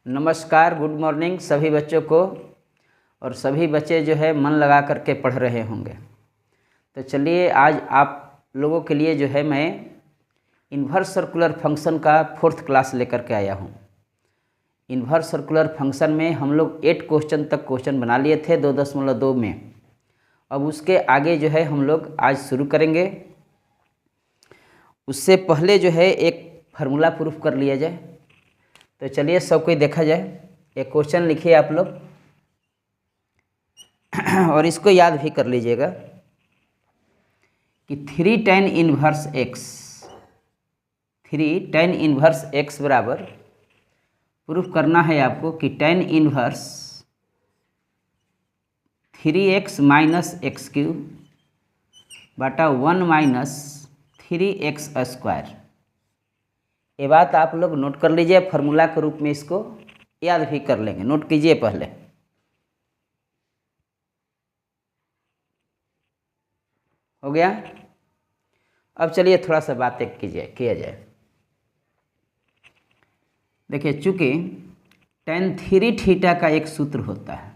नमस्कार, good morning सभी बच्चों को। और सभी बच्चे जो है मन लगा करके पढ़ रहे होंगे। तो चलिए आज आप लोगों के लिए जो है मैं इन्वर्स सर्कुलर फंक्शन का 4th क्लास लेकर के आया हूँ। इन्वर्स सर्कुलर फंक्शन में हम लोग 8 क्वेश्चन तक क्वेश्चन बना लिए थे 2.2 में। अब उसके आगे जो है हम लोग आज शुरू करेंगे। उससे पहले जो है एक फार्मूला प्रूफ कर लिया जाए। तो चलिए सब कोई देखा जाए। एक क्वेश्चन लिखिए आप लोग और इसको याद भी कर लीजिएगा कि 3 tan इन्वर्स x बराबर प्रूफ करना है आपको कि tan inverse 3x minus x cube बटा 1 माइनस 3x स्क्वायर। ये बात आप लोग नोट कर लीजिए, फार्मूला के रूप में इसको याद भी कर लेंगे। नोट कीजिए पहले। हो गया। अब चलिए थोड़ा सा बातें किया जाए। देखिए, चूंकि tan 3 थीटा का एक सूत्र होता है।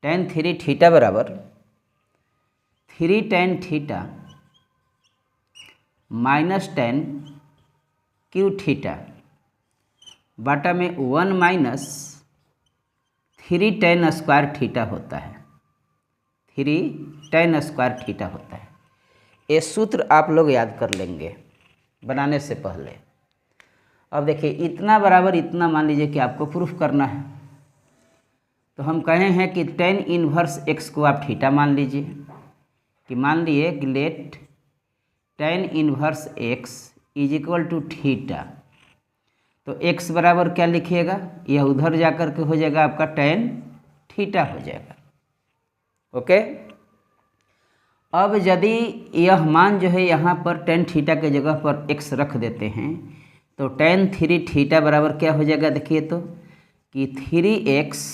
tan 3 थीटा बराबर 3 tan theta minus tan cube theta बाटा में 1 माइनस 3 tan स्क्वायर थीटा होता है। 3 tan स्क्वायर थीटा होता है। ये सूत्र आप लोग याद कर लेंगे बनाने से पहले। अब देखिए, इतना बराबर इतना मान लीजिए कि आपको प्रूफ करना है। तो हम कहे हैं कि tan इन्वर्स x को आप थीटा मान लीजिए, कि मान लिए कि let tan inverse x is equal to theta. तो x बराबर क्या लिखिएगा, यह उधर जाकर के हो जाएगा आपका tan थीटा हो जाएगा। ओके। अब यदि यह मान जो है यहाँ पर tan थीटा के जगह पर x रख देते हैं तो tan 3 थीटा बराबर क्या हो जाएगा, देखिए तो कि 3x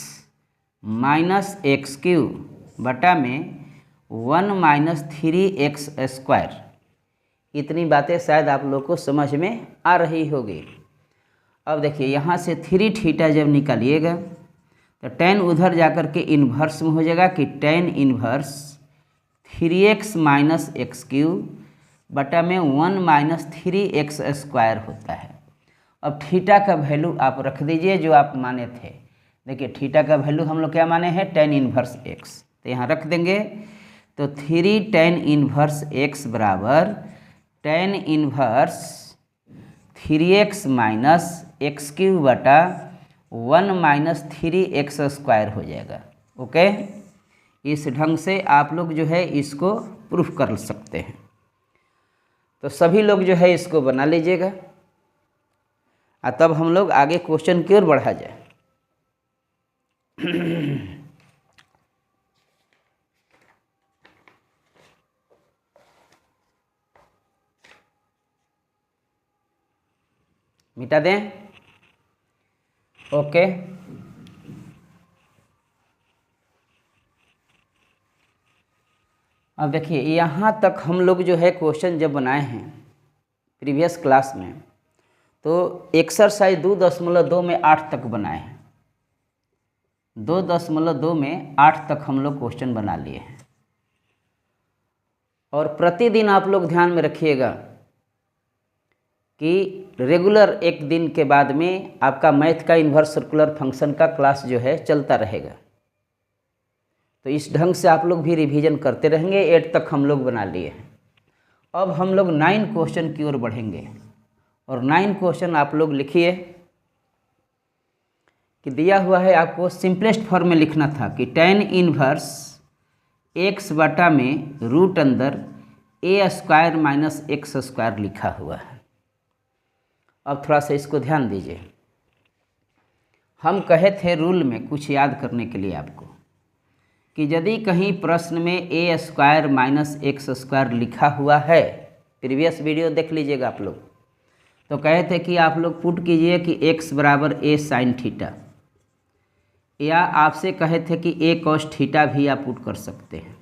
माइनस एक्स क्यूब बटा में 1 माइनस 3x स्क्वायर। इतनी बातें शायद आप लोग को समझ में आ रही होगी। अब देखिए, यहाँ से 3 थीटा जब निकालिएगा तो tan उधर जाकर के इन्वर्स में हो जाएगा कि tan inverse 3x minus x cube बटा में 1 माइनस 3x स्क्वायर होता है। अब थीटा का वैल्यू आप रख दीजिए जो आप माने थे। देखिए, थीटा का वैल्यू हम लोग क्या माने हैं, tan इन्वर्स x। तो यहाँ रख देंगे। तो 3 tan इन्वर्स x बराबर tan inverse 3x minus x cube बटा 1 माइनस 3x स्क्वायर हो जाएगा। ओके। इस ढंग से आप लोग जो है इसको प्रूफ कर सकते हैं। तो सभी लोग जो है इसको बना लीजिएगा और तब हम लोग आगे क्वेश्चन की ओर बढ़ा जाए। मिटा दें। ओके। अब देखिए, यहाँ तक हम लोग जो है क्वेश्चन जब बनाए हैं प्रीवियस क्लास में तो एक्सरसाइज 2.2 में 8 तक बनाए हैं। 2.2 में 8 तक हम लोग क्वेश्चन बना लिए हैं। और प्रतिदिन आप लोग ध्यान में रखिएगा कि रेगुलर एक दिन के बाद में आपका मैथ का इन्वर्स सर्कुलर फंक्शन का क्लास जो है चलता रहेगा। तो इस ढंग से आप लोग भी रिवीजन करते रहेंगे। 8 तक हम लोग बना लिए हैं। अब हम लोग 9 क्वेश्चन की ओर बढ़ेंगे। और 9 क्वेश्चन आप लोग लिखिए कि दिया हुआ है आपको सिंपलेस्ट फॉर्म में लिखना था कि tan इन्वर्स x बटा में रूट अंदर a square minus x square लिखा हुआ है। अब थोड़ा सा इसको ध्यान दीजिए। हम कहे थे रूल में कुछ याद करने के लिए आपको कि यदि कहीं प्रश्न में a square minus x square लिखा हुआ है, प्रीवियस वीडियो देख लीजिएगा आप लोग, तो कहे थे कि आप लोग पुट कीजिए कि x बराबर a साइन थीटा, या आपसे कहे थे कि a कॉस थीटा भी आप पुट कर सकते हैं।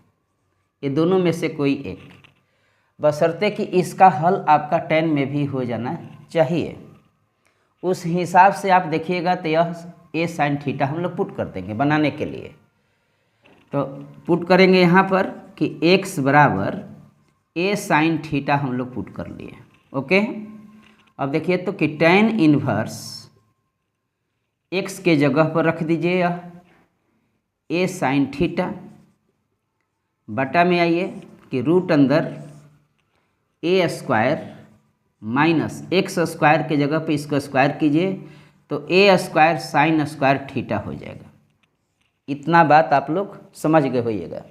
ये दोनों में से कोई एक, बशर्ते कि इसका हल आपका tan में भी हो जाना चाहिए। उस हिसाब से आप देखिएगा तो यह ए साइन थीटा हम लोग पुट कर देंगे बनाने के लिए। तो पुट करेंगे यहाँ पर कि x बराबर ए साइन थीटा हम लोग पुट कर लिए। ओके, अब देखिए तो कि tan इन्वर्स x के जगह पर रख दीजिए यह ए साइन थीटा, बटा में आइए कि रूट अंदर ए स्क्वायर माइनस एक्स स्क्वायर के जगह पे इसको स्क्वायर कीजिए तो ए स्क्वायर साइन स्क्वायर थीटा हो जाएगा। इतना बात आप लोग समझ गए होइएगा।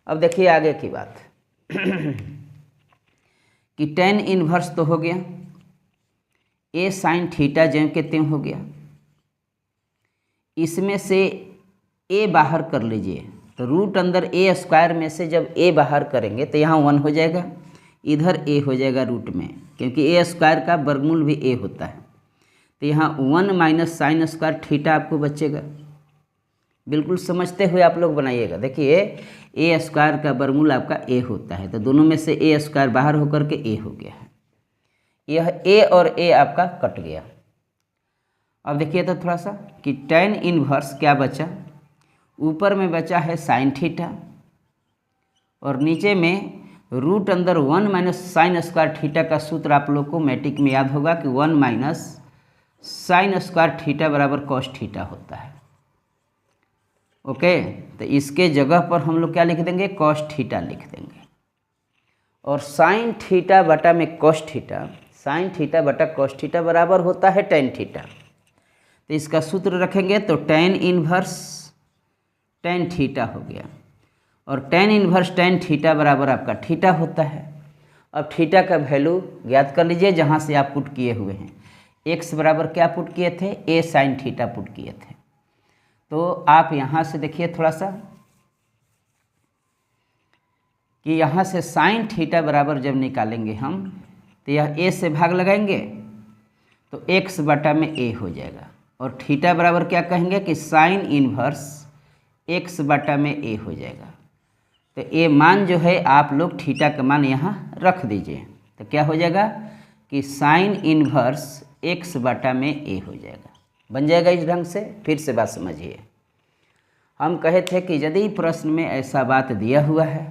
अब देखिए आगे की बात कि tan इन्वर्स तो हो गया, ए साइन थीटा ज्यों के त्यों हो गया। इसमें से ए बाहर कर लीजिए तो रूट अंदर ए स्क्वायर में से जब ए बाहर करेंगे तो यहाँ 1 हो जाएगा, इधर ए हो जाएगा रूट में, क्योंकि ए स्क्वायर का वर्गमूल भी ए होता है। तो यहाँ 1 माइनस साइन स्क्वायर थीटा आपको बचेगा। बिल्कुल समझते हुए आप लोग बनाइएगा। देखिए ए स्क्वायर का वर्गमूल आपका ए होता है, तो दोनों में से ए स्क्वायर बाहर होकर के ए हो गया है। यह ए और ए आपका कट गया। अब देखिए तो थोड़ा सा कि tan इन्वर्स क्या बचा, ऊपर में बचा है साइन थीटा और नीचे में रूट अंदर 1 माइनस साइन स्क्वायर थीटा का सूत्र आप लोग को मैट्रिक में याद होगा कि 1 माइनस साइन स्क्वायर थीटा बराबर कॉस थीटा होता है। ओके, तो इसके जगह पर हम लोग क्या लिख देंगे, कॉस थीटा लिख देंगे। और साइन थीटा बटा में कॉस थीटा, साइन थीटा बटा कॉस थीटा बराबर होता है tan थीटा। तो इसका सूत्र रखेंगे तो tan इन्वर्स tan थीटा हो गया और tan इन्वर्स tan थीटा बराबर आपका थीटा होता है। अब थीटा का वैल्यू ज्ञात कर लीजिए जहाँ से आप पुट किए हुए हैं। x बराबर क्या पुट किए थे, ए साइन थीटा पुट किए थे। तो आप यहाँ से देखिए थोड़ा सा कि यहाँ से साइन थीटा बराबर जब निकालेंगे हम तो यह a से भाग लगाएंगे तो x बटा में a हो जाएगा और थीटा बराबर क्या कहेंगे कि साइन इन्वर्स x बटा में a हो जाएगा। तो ये मान जो है आप लोग थीटा का मान यहाँ रख दीजिए तो क्या हो जाएगा कि साइन इन्वर्स x बटा में a हो जाएगा। बन जाएगा इस ढंग से। फिर से बात समझिए, हम कहे थे कि यदि प्रश्न में ऐसा बात दिया हुआ है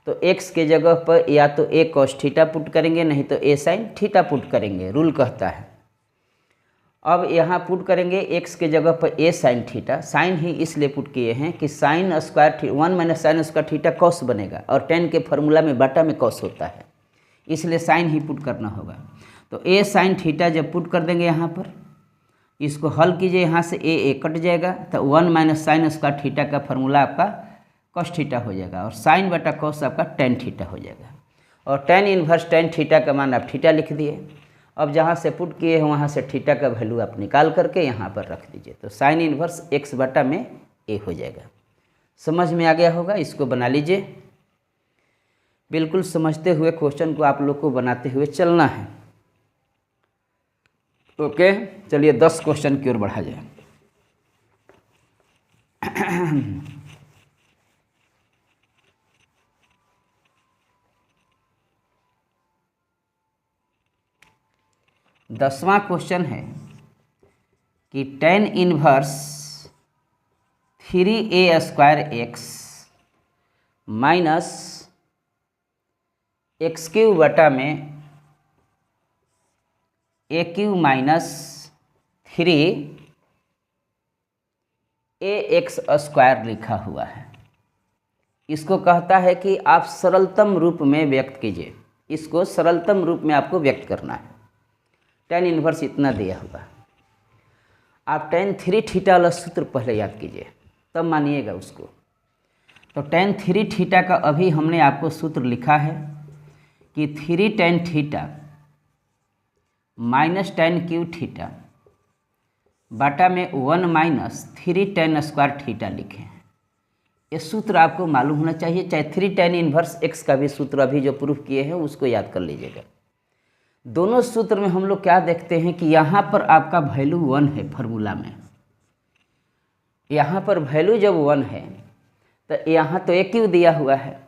तो x के जगह पर या तो a cos थीटा पुट करेंगे, नहीं तो a साइन थीटा पुट करेंगे, रूल कहता है। अब यहाँ पुट करेंगे x के जगह पर a साइन थीटा, साइन ही इसलिए पुट किए हैं कि sine square 1 minus sine square theta cos बनेगा और tan के फॉर्मूला में बटा में कॉस होता है, इसलिए साइन ही पुट करना होगा। तो a साइन थीटा जब पुट कर देंगे यहाँ पर, इसको हल कीजिए, यहाँ से a कट जाएगा तो 1 माइनस साइन स्क्वायर थीटा का फॉर्मूला आपका कॉस थीटा हो जाएगा और साइन बटा कॉस आपका tan थीटा हो जाएगा। और tan इन्वर्स tan थीटा का मान आप थीटा लिख दिए। अब जहाँ से पुट किए हैं वहाँ से थीटा का वैल्यू आप निकाल करके यहाँ पर रख दीजिए तो साइन इन्वर्स x बटा में a हो जाएगा। समझ में आ गया होगा, इसको बना लीजिए। बिल्कुल समझते हुए क्वेश्चन को आप लोग को बनाते हुए चलना है। ओके, चलिए 10 क्वेश्चन की ओर बढ़ा जाए। दसवां क्वेश्चन है कि tan inverse 3a square x minus x cube बटा में ए क्यूब माइनस 3 ax स्क्वायर लिखा हुआ है। इसको कहता है कि आप सरलतम रूप में व्यक्त कीजिए, इसको सरलतम रूप में आपको व्यक्त करना है। tan इन्वर्स इतना दिया हुआ, आप tan 3 थीटा वाला सूत्र पहले याद कीजिए तब मानिएगा उसको। तो tan 3 थीटा का अभी हमने आपको सूत्र लिखा है कि 3 tan theta minus tan cube theta बटा में 1 माइनस 3 tan स्क्वायर थीटा लिखे हैं। ये सूत्र आपको मालूम होना चाहिए, चाहे 3 tan इन्वर्स x का भी सूत्र अभी जो प्रूफ किए हैं उसको याद कर लीजिएगा। दोनों सूत्र में हम लोग क्या देखते हैं कि यहाँ पर आपका वैल्यू 1 है फार्मूला में, यहाँ पर वैल्यू जब 1 है तो यहाँ तो ए क्यू दिया हुआ है,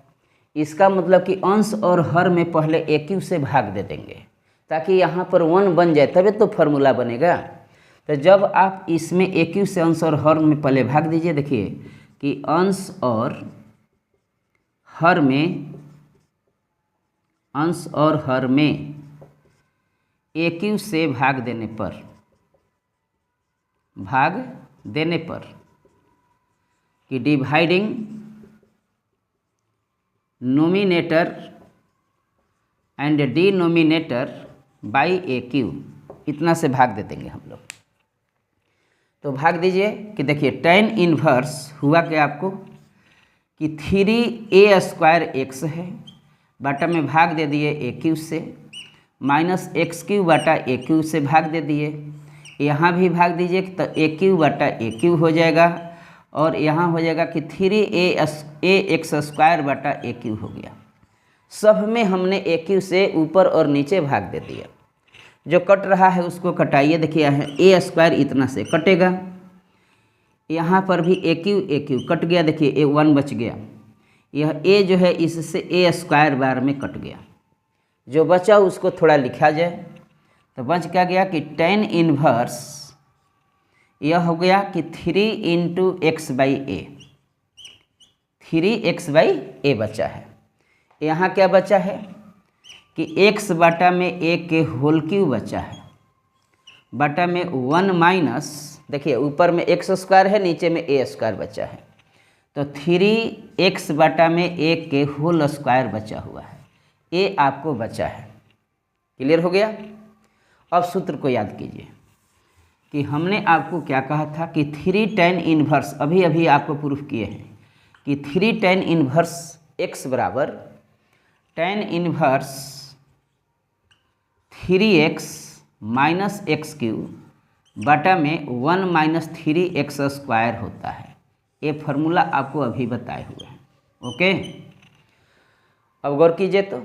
इसका मतलब कि अंश और हर में पहले ए क्यू से भाग दे देंगे ताकि यहाँ पर 1 बन जाए, तभी तो फार्मूला बनेगा। तो जब आप इसमें AQ से अंश और हर में पहले भाग दीजिए, देखिए कि अंश और हर में AQ से भाग देने पर कि dividing nominator and denominator by AQ, इतना से भाग दे देंगे हम लोग। तो भाग दीजिए कि देखिए tan इनवर्स हुआ क्या आपको कि 3a² है, बटा में भाग दे दिए AQ से, माइनस x³ बटा AQ से भाग दे दिए। यहाँ भी भाग दीजिए तो AQ बटा AQ हो जाएगा, और यहाँ हो जाएगा कि 3ax² बटा AQ हो गया। सब में हमने AQ से ऊपर और नीचे भाग दे दिया। जो कट रहा है उसको कटाइए, देखिए a² इतना से कटेगा, यहाँ पर भी AQ कट गया, देखिए a1 बच गया। यह a जो है इससे a² बार में कट गया। जो बचा उसको थोड़ा लिखा जाए, तो बच क्या गया कि tan इनवर्स यह हो गया कि 3 × x/a, 3x/a बचा है। यहाँ क्या बचा है कि x बटा में a के होल क्यूब बचा है, बटा में 1 माइनस, देखिए ऊपर में x² है, नीचे में a² बचा है, तो 3x बटा में a के होल स्क्वायर बचा हुआ है, a आपको बचा है। क्लियर हो गया। अब सूत्र को याद कीजिए कि हमने आपको क्या कहा था कि 3 tan इनवर्स, अभी आपको प्रूफ किए हैं कि 3 tan इनवर्स x बराबर tan inverse 3x minus x³ बटा में 1 माइनस 3x² होता है। ये फार्मूला आपको अभी बताए हुए हैं। ओके, अब गौर कीजिए तो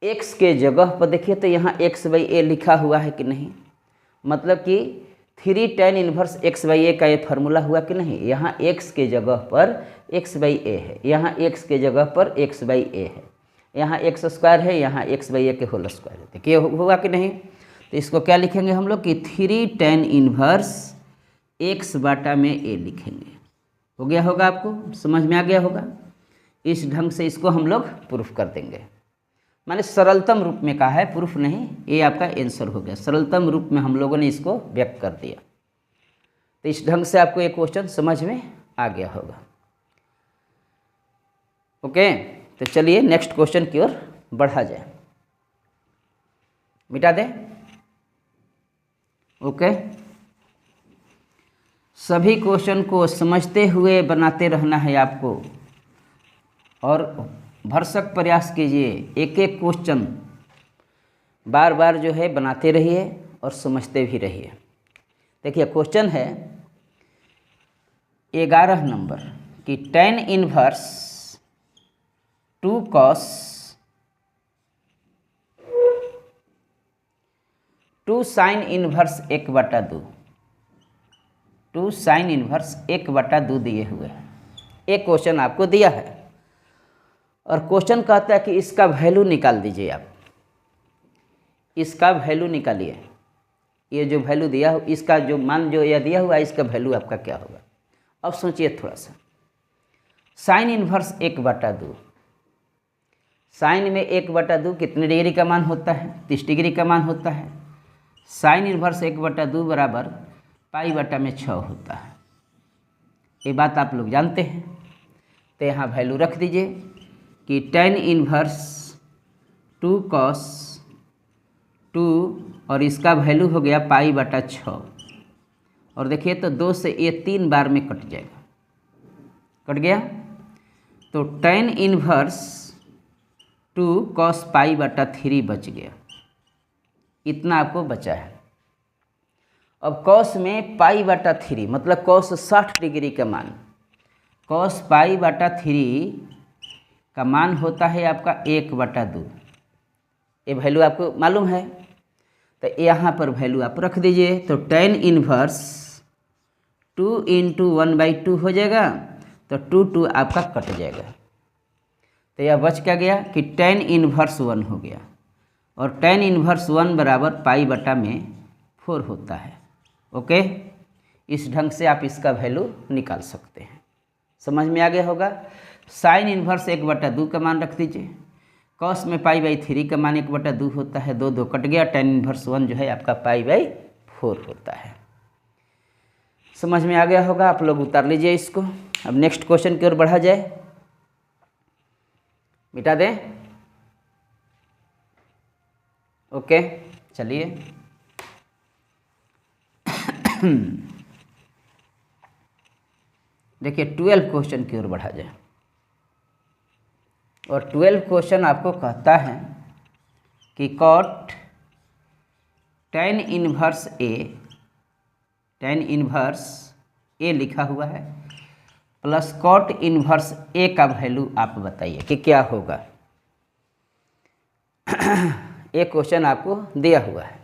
x के जगह पर देखिए तो यहाँ x/a लिखा हुआ है कि नहीं, मतलब कि 3 tan इनवर्स x/a का ये फार्मूला हुआ कि नहीं। यहाँ x के जगह पर x/a है, यहाँ x के जगह पर x/a है, यहाँ x² है, यहाँ x/a के होल स्क्वायर है। देखिए हुआ कि नहीं। तो इसको क्या लिखेंगे हम लोग कि 3 tan इनवर्स x बटा में a लिखेंगे। हो गया होगा, आपको समझ में आ गया होगा। इस ढंग से इसको हम लोग प्रूफ कर देंगे। माने सरलतम रूप में कहा है, प्रूफ नहीं, ये आपका आंसर हो गया। सरलतम रूप में हम लोगों ने इसको व्यक्त कर दिया। तो इस ढंग से आपको ये क्वेश्चन समझ में आ गया होगा। ओके, तो चलिए नेक्स्ट क्वेश्चन की ओर बढ़ा जाए। मिटा दें। ओके, सभी क्वेश्चन को समझते हुए बनाते रहना है आपको, और भरसक प्रयास कीजिए। एक एक क्वेश्चन बार बार जो है बनाते रहिए और समझते भी रहिए। देखिए क्वेश्चन है 11 नंबर कि tan inverse 2 cos 2 sin inverse 1/2, 2 sin inverse 1/2 दिए हुए हैं। एक क्वेश्चन आपको दिया है और क्वेश्चन कहता है कि इसका वैल्यू निकाल दीजिए। आप इसका वैल्यू निकालिए। ये जो वैल्यू दिया हो, इसका जो मान जो यह दिया हुआ है, इसका वैल्यू आपका क्या होगा। अब सोचिए थोड़ा सा। साइन इनवर्स 1/2, साइन में 1/2 कितने डिग्री का मान होता है, 30 डिग्री का मान होता है। साइन इनवर्स 1/2 बराबर π/6 होता है। ये बात आप लोग जानते हैं। तो यहाँ वैल्यू रख दीजिए कि tan इनवर्स 2 cos 2 और इसका वैल्यू हो गया π/6। और देखिए तो 2 से ये 3 बार में कट जाएगा, कट गया। तो tan इनवर्स 2 cos π/3 बच गया। इतना आपको बचा है। अब cos में π/3 मतलब cos 60 डिग्री का मान, cos π/3 का मान होता है आपका 1/2। ये वैल्यू आपको मालूम है। तो यहाँ पर वैल्यू आप रख दीजिए। तो tan इनवर्स 2 × 1/2 हो जाएगा। तो 2 आपका कट जाएगा। तो यह बच क्या गया कि tan इनवर्स 1 हो गया। और tan इन्वर्स 1 बराबर पाई बटा में 4 होता है। ओके, इस ढंग से आप इसका वैल्यू निकाल सकते हैं। समझ में आ गया होगा। साइन इन्वर्स 1/2 का मान रख दीजिए। कॉस में पाई/3 का मान 1/2 होता है, 2 कट गया। tan इन्वर्स 1 जो है आपका पाई/4 होता है। समझ में आ गया होगा। आप लोग उतार लीजिए इसको। अब नेक्स्ट क्वेश्चन की ओर बढ़ा जाए। मिटा दें। ओके, चलिए। देखिए 12 क्वेश्चन की ओर बढ़ा जाए। और 12 क्वेश्चन आपको कहता है कि कॉट tan इन्वर्स ए लिखा हुआ है प्लस कॉट इन्वर्स ए का वैल्यू आप बताइए कि क्या होगा। एक क्वेश्चन आपको दिया हुआ है।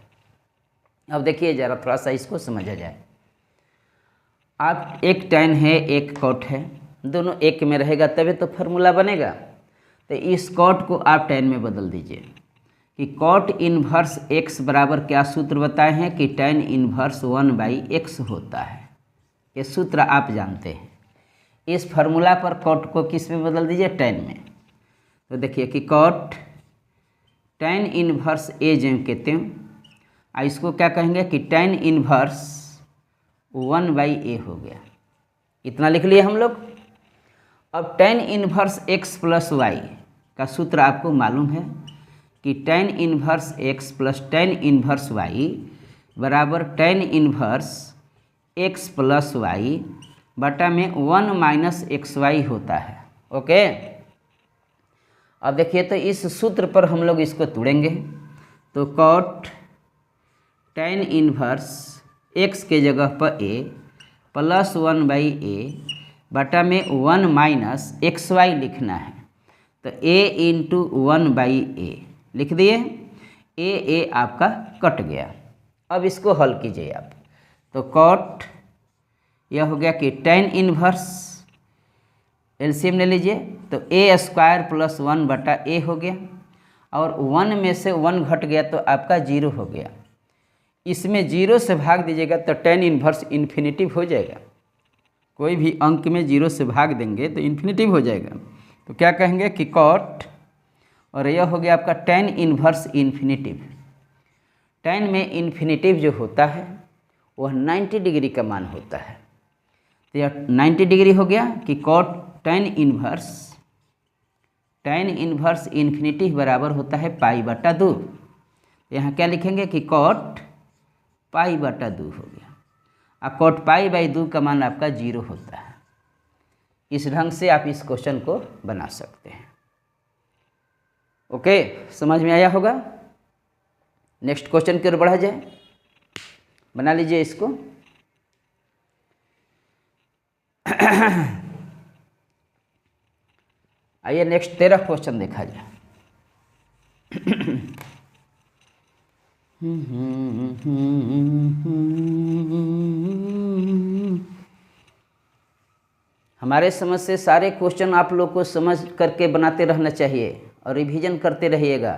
अब देखिए ज़रा थोड़ा सा इसको समझा जाए। आप एक tan है एक कॉट है, दोनों एक में रहेगा तभी तो फार्मूला बनेगा। तो इस कॉट को आप tan में बदल दीजिए कि कॉट इन्वर्स x बराबर क्या सूत्र बताए हैं कि tan इन्वर्स 1/x होता है। ये सूत्र आप जानते हैं। इस फार्मूला पर कॉट को किस में बदल दीजिए, tan में। तो देखिए कि कॉट tan इन्वर्स ए जो कहते हैं, इसको क्या कहेंगे कि tan इन्वर्स 1/a हो गया। इतना लिख लिए हम लोग। अब tan inverse x plus y का सूत्र आपको मालूम है कि tan inverse x plus tan inverse y बराबर tan inverse x plus y बटा में 1 माइनस xy होता है। ओके, अब देखिए तो इस सूत्र पर हम लोग इसको तोड़ेंगे। तो कॉट tan इन्वर्स x के जगह पर a प्लस 1/a बटा में 1 माइनस xy लिखना है। तो a इंटू 1/a लिख दिए। a आपका कट गया। अब इसको हल कीजिए आप। तो कॉट यह हो गया कि tan इन्वर्स एलसीएम ले लीजिए। तो a² प्लस 1/a हो गया और 1 में से 1 घट गया तो आपका 0 हो गया। इसमें 0 से भाग दीजिएगा तो tan इन्वर्स इन्फिनिटिव हो जाएगा। कोई भी अंक में 0 से भाग देंगे तो इन्फिनिटिव हो जाएगा। तो क्या कहेंगे कि कॉट, और यह हो गया आपका tan इन्वर्स इन्फिनिटिव। tan में इन्फिनिटिव जो होता है वह 90 डिग्री का मान होता है। तो यह 90 डिग्री हो गया कि कॉट tan इन्वर्स इन्फिनिटिव बराबर होता है पाई/2। यहाँ क्या लिखेंगे कि कॉट पाई/2 हो गया। और कॉट पाई/2 का मान आपका 0 होता है। इस ढंग से आप इस क्वेश्चन को बना सकते हैं। ओके, समझ में आया होगा। नेक्स्ट क्वेश्चन की ओर बढ़ा जाए। बना लीजिए इसको। आइए नेक्स्ट 13 क्वेश्चन देखा जाए। हमारे समझ से सारे क्वेश्चन आप लोग को समझ करके बनाते रहना चाहिए और रिवीजन करते रहिएगा।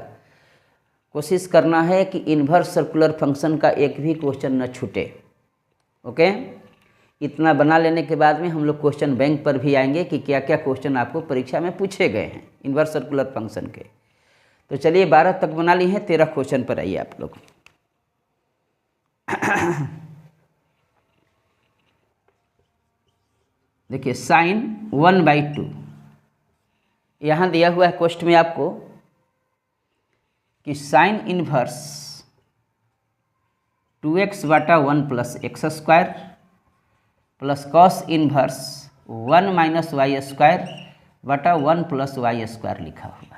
कोशिश करना है कि इन्वर्स सर्कुलर फंक्शन का एक भी क्वेश्चन न छूटे। ओके, इतना बना लेने के बाद में हम लोग क्वेश्चन बैंक पर भी आएंगे कि क्या क्या क्वेश्चन आपको परीक्षा में पूछे गए हैं इन्वर्स सर्कुलर फंक्शन के। तो चलिए 12 तक बना ली हैं, 13 क्वेश्चन पर आइए आप लोग। देखिए साइन 1/2 यहाँ दिया हुआ है क्वेश्चन में आपको कि sign inverse 2x/1 plus x² plus cos inverse 1 minus y² बटा 1 प्लस y² लिखा हुआ।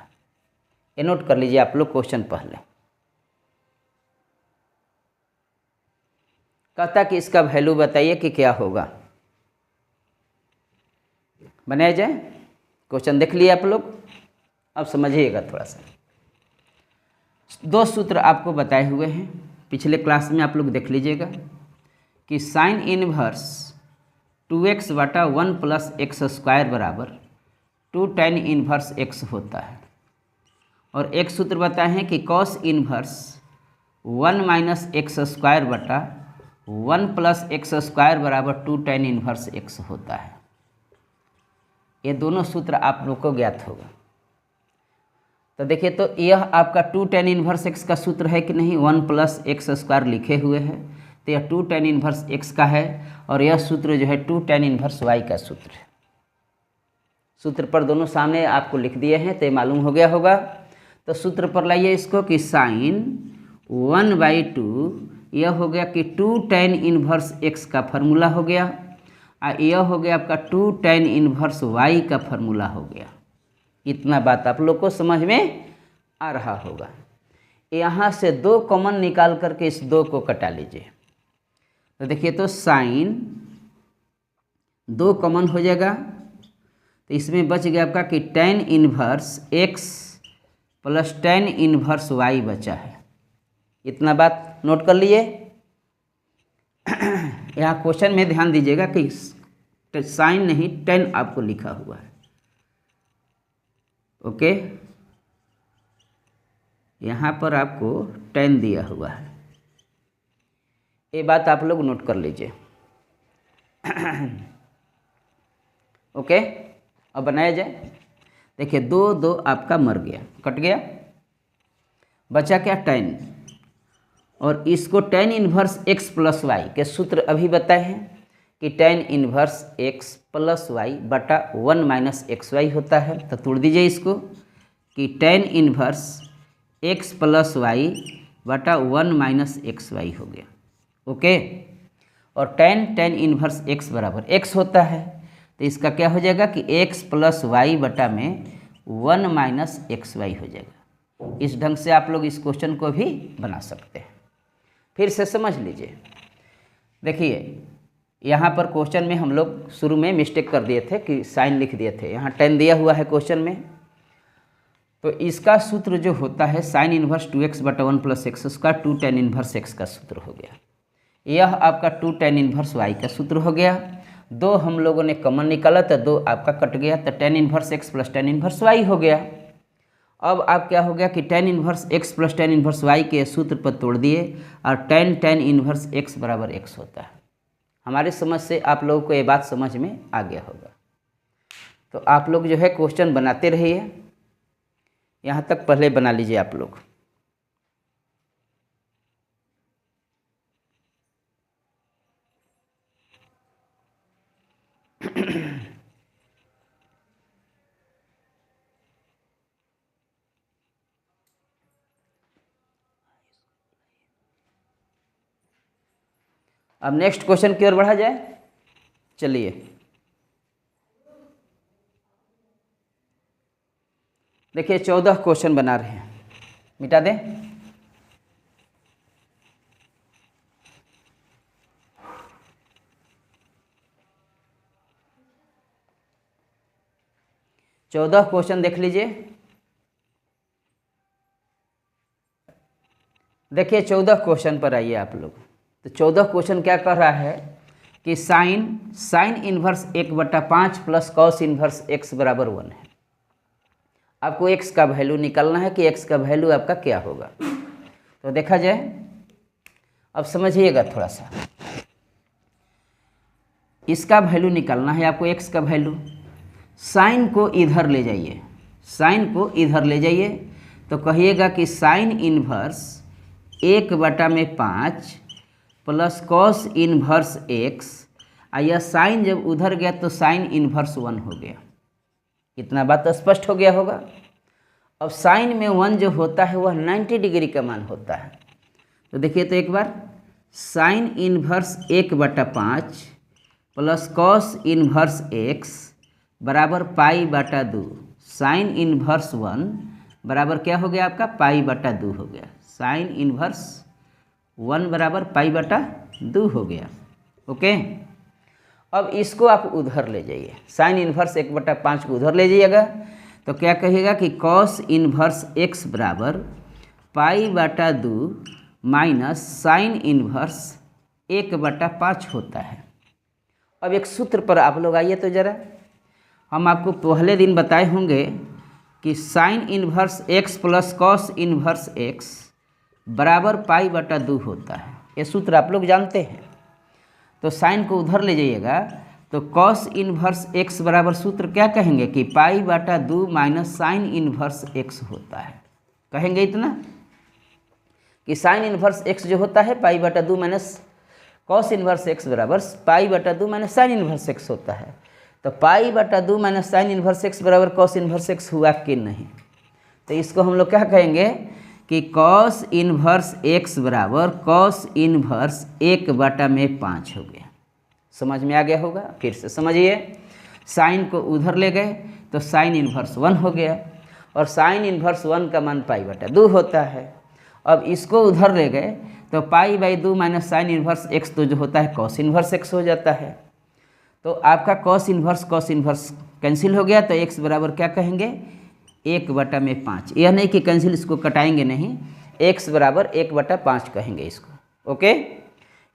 ये नोट कर लीजिए आप लोग क्वेश्चन पहले। कहता कि इसका वैल्यू बताइए कि क्या होगा। बनाया जाए। क्वेश्चन देख लिए आप लोग। अब समझिएगा थोड़ा सा। 2 सूत्र आपको बताए हुए हैं, पिछले क्लास में आप लोग देख लीजिएगा कि sign inverse 2x/1 plus x² बराबर 2 tan इन्वर्स x होता है। और एक सूत्र बताए हैं कि cos inverse 1 minus x square बटा 1 प्लस एक्स स्क्वायर बराबर 2 tan इनवर्स एक्स होता है। ये दोनों सूत्र आप लोग को ज्ञात होगा। तो देखिए, तो यह आपका 2 tan इनवर्स एक्स का सूत्र है कि नहीं, 1 प्लस एक्स स्क्वायर लिखे हुए हैं, तो यह 2 tan इनवर्स एक्स का है। और यह सूत्र जो है 2 tan इनवर्स वाई का सूत्र है। सूत्र पर दोनों सामने आपको लिख दिए हैं, तो ये मालूम हो गया होगा। तो सूत्र पर लाइए इसको कि साइन 1/2, यह हो गया कि 2 tan इनवर्स एक्स का फॉर्मूला हो गया, और यह हो गया आपका 2 tan इनवर्स वाई का फॉर्मूला हो गया। इतना बात आप लोग को समझ में आ रहा होगा। यहाँ से 2 कॉमन निकाल करके इस 2 को कटा लीजिए। तो देखिए, तो साइन 2 कॉमन हो जाएगा, तो इसमें बच गया आपका कि tan inverse x plus tan inverse y बचा है। इतना बात नोट कर लिए। यहाँ क्वेश्चन में ध्यान दीजिएगा कि साइन नहीं tan आपको लिखा हुआ है। ओके, यहाँ पर आपको tan दिया हुआ है। ये बात आप लोग नोट कर लीजिए। ओके, अब बनाया जाए। देखिए, 2 आपका मर गया, कट गया, बचा क्या, tan। और इसको tan inverse x plus y के सूत्र अभी बताए हैं कि tan inverse x plus y बटा 1 माइनस एक्स वाई होता है। तो तोड़ दीजिए इसको कि tan inverse x plus y बटा 1 माइनस एक्स वाई हो गया। ओके, और tan इनवर्स x बराबर x होता है, तो इसका क्या हो जाएगा कि x प्लस वाई बटा में 1 माइनस एक्स वाई हो जाएगा। इस ढंग से आप लोग इस क्वेश्चन को भी बना सकते हैं। फिर से समझ लीजिए। देखिए, यहाँ पर क्वेश्चन में हम लोग शुरू में मिस्टेक कर दिए थे कि साइन लिख दिए थे, यहाँ tan दिया हुआ है क्वेश्चन में। तो इसका सूत्र जो होता है साइन इनवर्स 2x बटा 1 plus x square 2 tan inverse x का सूत्र हो गया। यह आपका 2 tan इनवर्स वाई का सूत्र हो गया। 2 हम लोगों ने कॉमन निकाला, तो 2 आपका कट गया, तो tan inverse x plus tan inverse y हो गया। अब आप क्या हो गया कि tan inverse x plus tan inverse y के सूत्र पर तोड़ दिए, और tan इनवर्स एक्स बराबर एक्स होता है। हमारी समझ से आप लोगों को ये बात समझ में आ गया होगा। तो आप लोग जो है क्वेश्चन बनाते रहिए, यहाँ तक पहले बना लीजिए आप लोग। अब नेक्स्ट क्वेश्चन की ओर बढ़ा जाए। चलिए, देखिए 14 क्वेश्चन बना रहे हैं, मिटा दें। चौदह क्वेश्चन देख लीजिए। देखिए 14 क्वेश्चन पर आइए आप लोग। तो 14 क्वेश्चन क्या कर रहा है कि sign inverse 1/5 plus cos inverse x बराबर 1 है। आपको x का वैल्यू निकालना है कि x का वैल्यू आपका क्या होगा। तो देखा जाए, अब समझिएगा थोड़ा सा। इसका वैल्यू निकालना है आपको, x का वैल्यू। साइन को इधर ले जाइए, साइन को इधर ले जाइए, तो कहिएगा कि sign inverse 1/5 plus cos inverse x, यह साइन जब उधर गया तो साइन इनवर्स 1 हो गया। इतना बात स्पष्ट हो गया होगा। अब साइन में 1 जो होता है वह 90 डिग्री का मान होता है। तो देखिए, तो एक बार sine inverse 1/5 plus cos inverse x बराबर π/2, साइन इनवर्स 1 बराबर क्या हो गया आपका, π/2 हो गया। साइन इनवर्स 1 बराबर π/2 हो गया। ओके, अब इसको आप उधर ले जाइए, साइन इनवर्स 1/5 को उधर ले जाइएगा, तो क्या कहेगा कि कॉस इनवर्स x बराबर π/2 माइनस साइन इनवर्स 1/5 होता है। अब एक सूत्र पर आप लोग आइए तो ज़रा। हम आपको पहले दिन बताए होंगे कि sign inverse x plus cos inverse x बराबर पाई बटा 2 होता है। ये सूत्र आप लोग जानते हैं। तो साइन को उधर ले जाइएगा तो कॉस इन्वर्स एक्स बराबर सूत्र क्या कहेंगे कि पाई बटा 2 माइनस साइन इन्वर्स एक्स होता है। कहेंगे इतना कि साइन इन्वर्स एक्स जो होता है पाई बटा 2 माइनस कॉस इन्वर्स एक्स बराबर पाई बटा 2 माइनस साइन इन्वर्स एक्स होता है। तो पाई बटा 2 माइनस साइन इन्वर्स एक्स बराबर कॉस इन्वर्स एक्स हुआ कि नहीं। तो इसको हम लोग क्या कहेंगे कि कॉस इन्वर्स एक्स बराबर कॉस इन्वर्स 1/5 हो गया। समझ में आ गया होगा। फिर से समझिए, साइन को उधर ले गए तो साइन इन्वर्स 1 हो गया और साइन इन्वर्स 1 का मान पाई बटा 2 होता है। अब इसको उधर ले गए तो pi by 2 minus sign inverse x तो जो होता है कॉस इन्वर्स एक्स हो जाता है। तो आपका कॉस इन्वर्स कैंसिल हो गया तो एक्स बराबर क्या कहेंगे 1/5। यह नहीं कि कैंसिल इसको कटाएंगे नहीं, एक्स बराबर 1/5 कहेंगे इसको। ओके,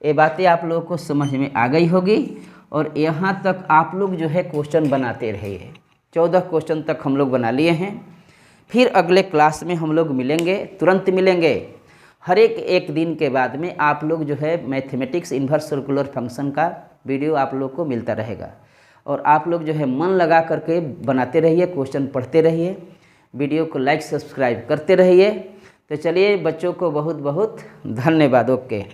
ये बातें आप लोगों को समझ में आ गई होगी। और यहाँ तक आप लोग जो है क्वेश्चन बनाते रहिए। 14 क्वेश्चन तक हम लोग बना लिए हैं। फिर अगले क्लास में हम लोग मिलेंगे, तुरंत मिलेंगे। हर एक दिन के बाद में आप लोग जो है मैथमेटिक्स इन्वर्स सर्कुलर फंक्शन का वीडियो आप लोग को मिलता रहेगा। और आप लोग जो है मन लगा करके बनाते रहिए, क्वेश्चन पढ़ते रहिए, वीडियो को लाइक सब्सक्राइब करते रहिए। तो चलिए बच्चों को बहुत बहुत धन्यवाद। ओके।